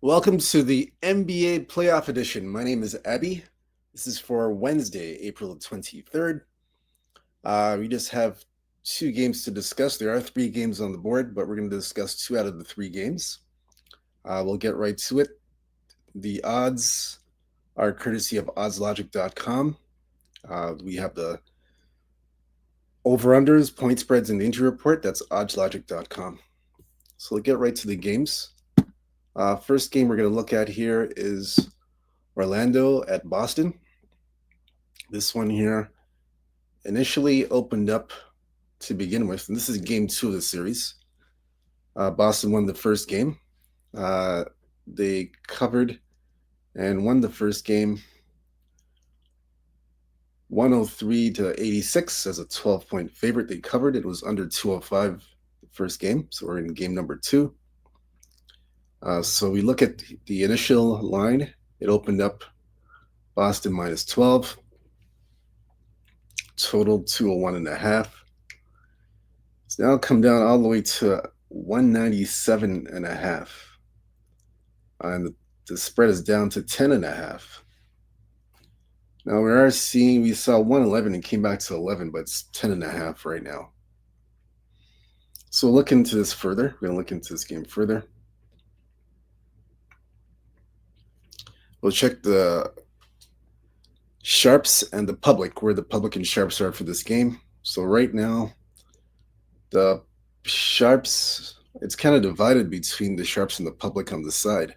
Welcome to the NBA Playoff Edition. My name is Abby. This is for Wednesday, April 23rd. We just have two games to discuss. There are three games on the board, but we're going to discuss two out of the three games. We'll get right to it. The odds are courtesy of oddslogic.com. We have the over-unders, point spreads, and the injury report. That's oddslogic.com. So we'll get right to the games. First game we're going to look at here is Orlando at Boston. This one here initially opened up to begin with, and this is game two of the series. Boston won the first game. They covered and won the first game 103 to 86 as a 12-point favorite. They covered. It was under 205 the first game, so we're in game number two. So we look at the initial line. It opened up Boston minus 12, total 201.5. It's now come down all the way to 197.5. And the spread is down to 10.5. Now we saw 111 and came back to 11, but it's 10.5 right now. So we'll look into this further. We're going to look into this game further. We'll check the sharps and the public, where the public and sharps are for this game. So right now, the sharps, it's kind of divided between the sharps and the public on the side.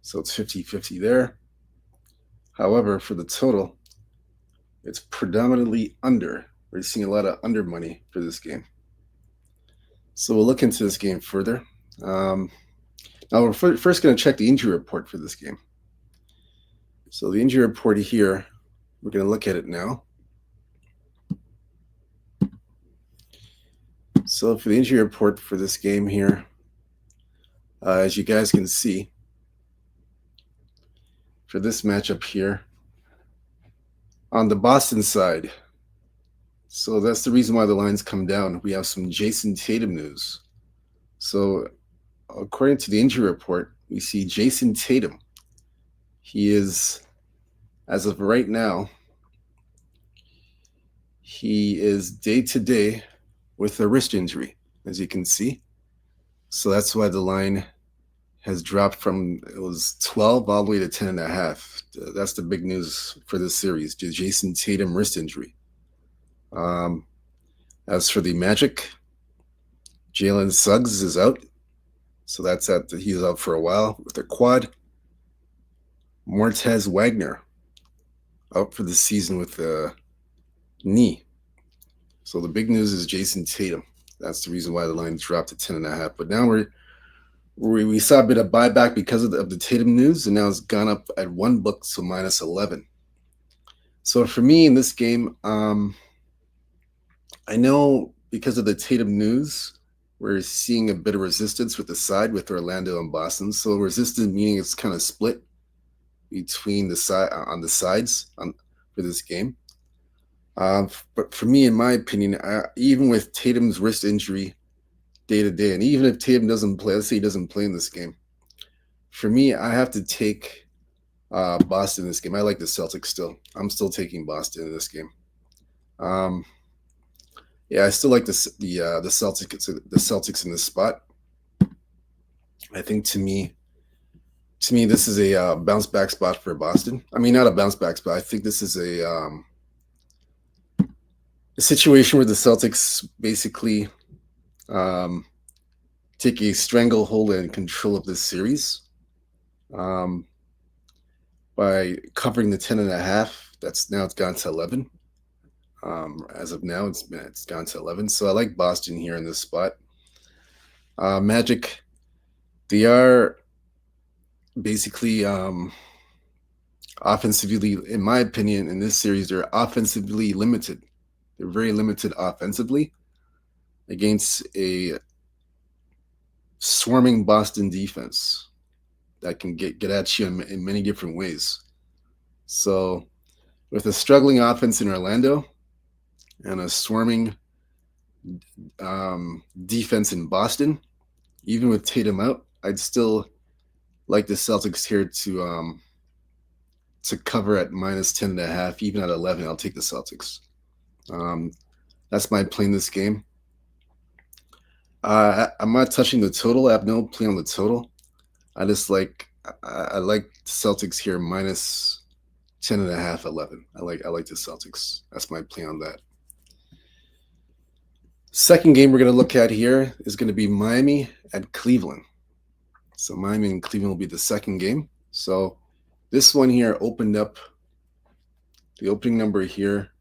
So it's 50-50 there. However, for the total, it's predominantly under. We're seeing a lot of under money for this game. So we'll look into this game further. Now we're first going to check the injury report for this game. So the injury report here, we're going to look at it now. So for the injury report for this game here, as you guys can see, for this matchup here, on the Boston side, so that's the reason why the lines come down. We have some Jason Tatum news. So according to the injury report, we see Jason Tatum. He is, as of right now, he is day-to-day with a wrist injury, as you can see. So that's why the line has dropped from, it was 12 all the way to 10.5. That's the big news for this series, Jason Tatum wrist injury. As for the Magic, Jalen Suggs is out. So he's out for a while with a quad. Mortez Wagner out for the season with a knee. So the big news is Jason Tatum. That's the reason why the line dropped to 10.5. But now we saw a bit of buyback because of the Tatum news, and now it's gone up at one book to minus 11. So for me in this game, I know because of the Tatum news, we're seeing a bit of resistance with the side with Orlando and Boston. So resistance meaning it's kind of split between the side on the sides for this game. But for me, in my opinion, even with Tatum's wrist injury day to day, and even if Tatum doesn't play, let's say he doesn't play in this game, for me, I have to take Boston in this game. I like the Celtics still. I'm still taking Boston in this game. Yeah, I still like the Celtics in this spot. I think to me, this is a bounce back spot for Boston. I mean, not a bounce back spot. I think this is a situation where the Celtics basically take a stranglehold and control of this series by covering the 10.5. It's gone to 11. As of now, it's gone to 11. So I like Boston here in this spot. Magic, they are basically offensively, in my opinion, in this series, they're offensively limited. They're very limited offensively against a swarming Boston defense that can get at you in many different ways. So with a struggling offense in Orlando and a swarming defense in Boston, even with Tatum out, I'd still like the Celtics here to cover at minus 10.5, even at 11. I'll take the Celtics. Um, that's my play in this game. I'm not touching the total. I have no play on the total. I just I like Celtics here minus 10.5, 11. I like the Celtics. That's my play on that. Second game we're going to look at here is going to be Miami at Cleveland. So Miami and Cleveland will be the second game. So this one here opened up. The opening number here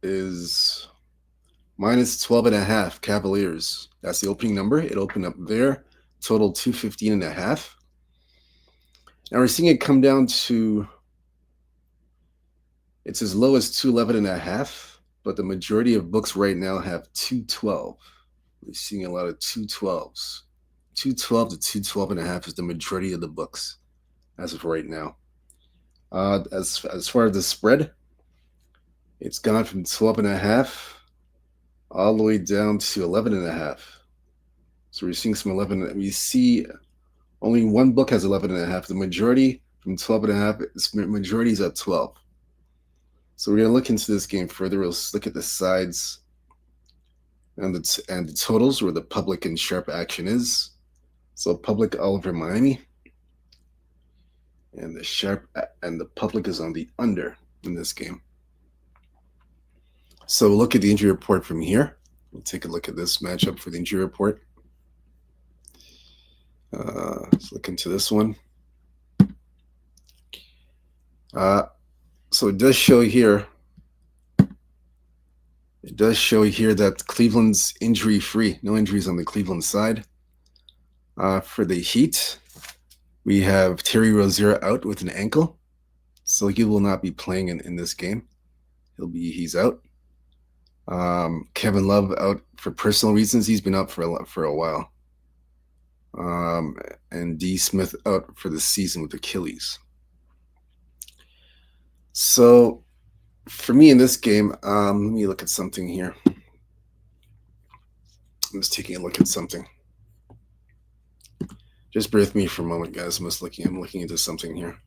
is minus 12.5 Cavaliers. That's the opening number. It opened up there. Total 215.5. Now we're seeing it come down to, it's as low as 211.5, but the majority of books right now have 212. We're seeing a lot of 212s. 212 to 212.5 is the majority of the books as of right now. As far as the spread, it's gone from 12.5 all the way down to 11.5. So we're seeing some 11. We see only one book has 11.5. The majority from 12.5, majority is at 12. So we're going to look into this game further. We'll look at the sides and the totals where the public and sharp action is. So public all over Miami, and the sharp and the public is on the under in this game. So we'll look at the injury report from here. We'll take a look at this matchup for the injury report. Let's look into this one. So it does show here. It does show here that Cleveland's injury-free. No injuries on the Cleveland side. For the Heat, we have Terry Rozier out with an ankle, so he will not be playing in this game. He's out. Kevin Love out for personal reasons. He's been out for a while. And D. Smith out for the season with Achilles. So for me in this game, let me look at something here. I'm just taking a look at something. Just bear with me for a moment, guys. I'm looking into something here.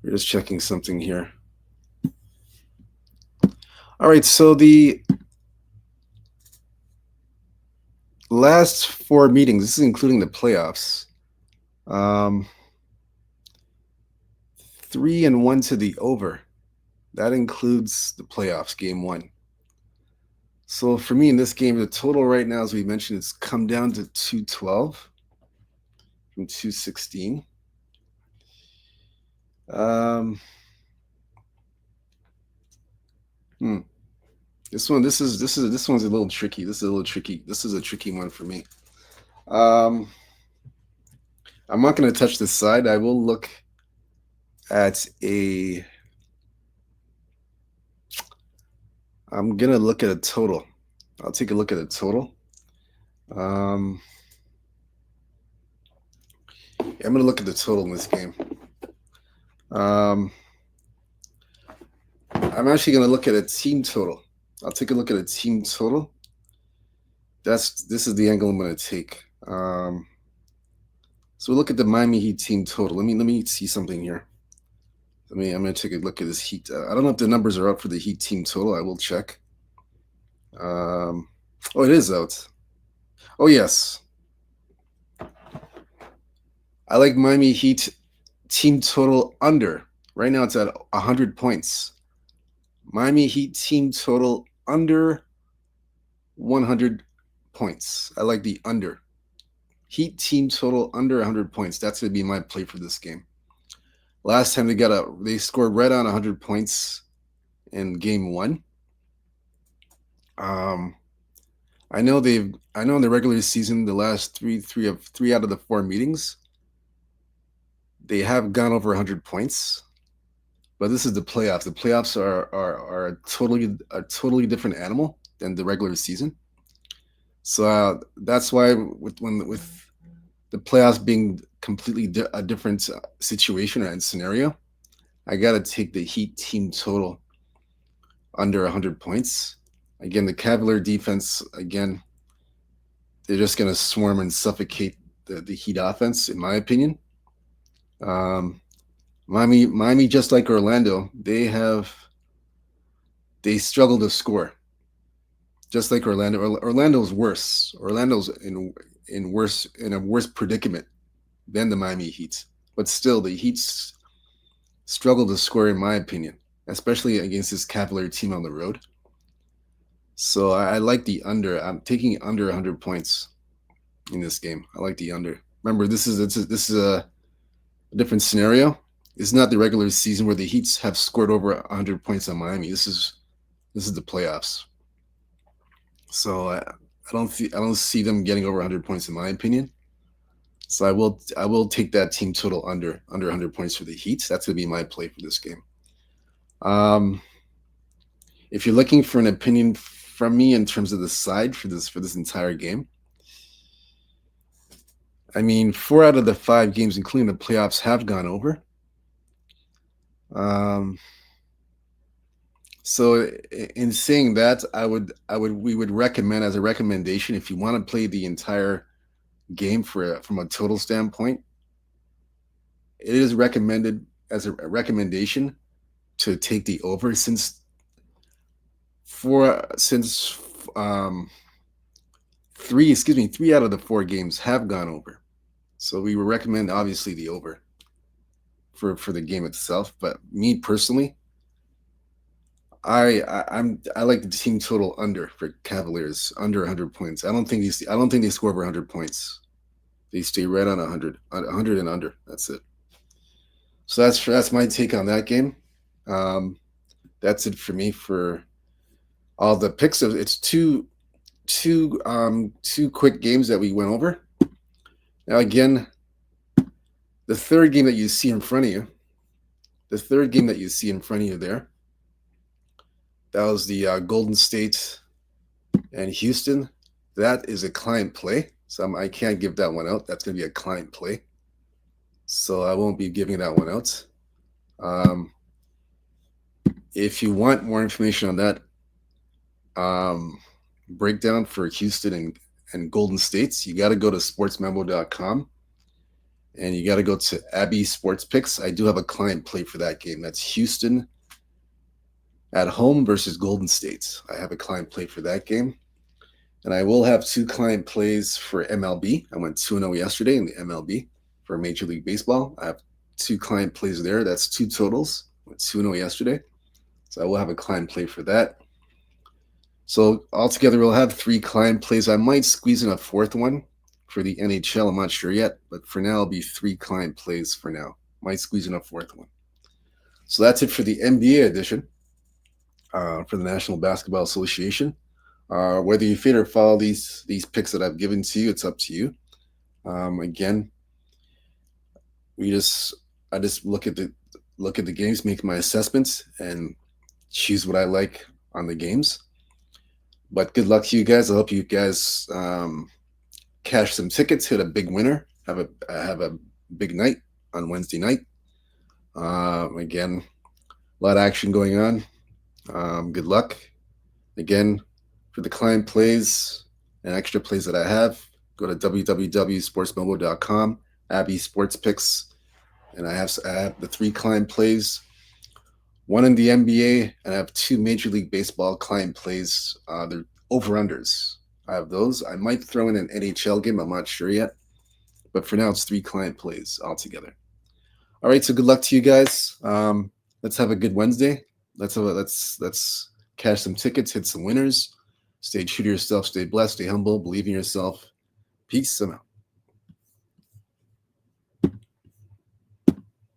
We're just checking something here. All right, so the last 4 meetings, this is including the playoffs, 3-1 to the over. That includes the playoffs, game 1. So for me in this game, the total right now, as we mentioned, it's come down to 212 from 216. This one's a little tricky. This is a tricky one for me. I'm not going to touch this side. I will look at I'm going to look at a total. I'll take a look at a total. I'm going to look at the total in this game. I'm actually going to look at a team total. I'll take a look at a team total. This is the angle I'm going to take. So we'll look at the Miami Heat team total. Let me see something here. I'm going to take a look at this Heat. I don't know if the numbers are up for the Heat team total. I will check. Oh, it is out. Oh, yes. I like Miami Heat team total under. Right now it's at 100 points. Miami Heat team total under 100 points. I like the under. Heat team total under 100 points. That's going to be my play for this game. Last time they scored right on 100 points in game 1. I know in the regular season, the last three out of the 4 meetings, they have gone over 100 points. But this is the playoffs. The playoffs are a totally different animal than the regular season. So that's why with the playoffs being completely a different situation and scenario, I got to take the Heat team total under 100 points. Again, the Cavalier defense, again, they're just going to swarm and suffocate the Heat offense, in my opinion. Miami, just like Orlando, they struggle to score. Just like Orlando, Orlando's worse. Orlando's in a worse predicament than the Miami Heat. But still, the Heats struggle to score, in my opinion, especially against this Cavalier team on the road. So I like the under. I'm taking under 100 points in this game. I like the under. Remember, this is a different scenario. It's not the regular season where the Heats have scored over 100 points on Miami. This is the playoffs. So I don't see them getting over 100 points in my opinion. So I will take that team total under 100 points for the Heat. That's going to be my play for this game. If you're looking for an opinion from me in terms of the side for this entire game, I mean, 4 out of the 5 games, including the playoffs, have gone over. So in saying that, we would recommend, as a recommendation, if you want to play the entire game from a total standpoint, it is recommended as a recommendation to take the over since 3 out of the 4 games have gone over. So we would recommend obviously the over for the game itself. But me personally, I like the team total under for Cavaliers, under 100 points. I don't think they score over 100 points. They stay right on 100 and under. That's it. So that's my take on that game. That's it for me for all the picks. It's two quick games that we went over. Now again, the third game that you see in front of you, there, that was the Golden State and Houston. That is a client play. So I can't give that one out. That's going to be a client play. So I won't be giving that one out. If you want more information on that breakdown for Houston and Golden States, you got to go to sportsmemo.com and you got to go to Abby Sports Picks. I do have a client play for that game. That's Houston at home versus Golden State. I have a client play for that game. And I will have 2 client plays for MLB. I went 2-0 yesterday in the MLB for Major League Baseball. I have 2 client plays there. That's 2 totals. I went 2-0 yesterday. So I will have a client play for that. So altogether, we'll have 3 client plays. I might squeeze in a 4th one for the NHL. I'm not sure yet. But for now, it'll be 3 client plays for now. Might squeeze in a 4th one. So that's it for the NBA edition for the National Basketball Association. Whether you fit or follow these picks that I've given to you, it's up to you. Again, I just look at the games, make my assessments, and choose what I like on the games. But good luck to you guys. I hope you guys cash some tickets, hit a big winner, have a big night on Wednesday night. Again, a lot of action going on. Good luck. Again, for the client plays and extra plays that I have, go to www.sportsmobile.com, Abby Sports Picks, and I have the 3 client plays, 1 in the NBA, and I have 2 Major League Baseball client plays. They're over-unders. I have those. I might throw in an NHL game. I'm not sure yet. But for now, it's 3 client plays altogether. All right, so good luck to you guys. Let's have a good Wednesday. Let's cash some tickets, hit some winners. Stay true to yourself, stay blessed, stay humble, believe in yourself. Peace. I'm out.